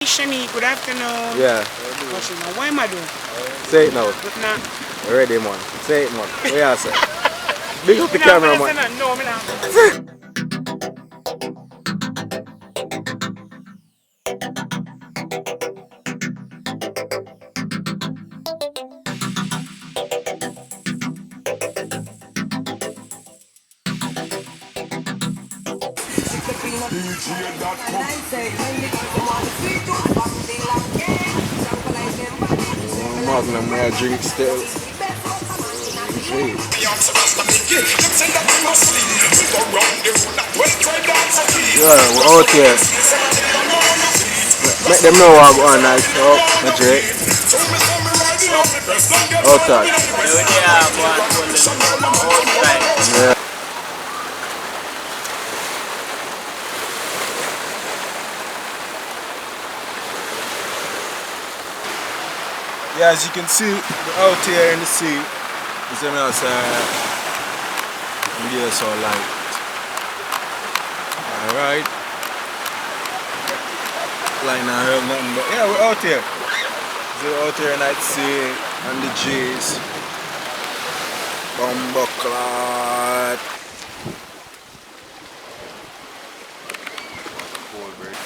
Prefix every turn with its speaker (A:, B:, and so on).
A: Shani, good afternoon.
B: Yeah.
A: What am I doing?
B: Say it now.
A: Nah.
B: Ready, man. Say it, man. What you say? Big up the camera, man.
A: No, I'm not.
B: Magnum, I drink still. Yeah, we're out here. Make them know what I'm on night. So, Madrid. Outside. Yeah. Yeah, as you can see, we're out here in the sea. You see me outside. And there's so light. Alright. Like now I heard nothing but yeah, we're out here. So we're out here at sea on the G's. Bumbleclot. Cold break.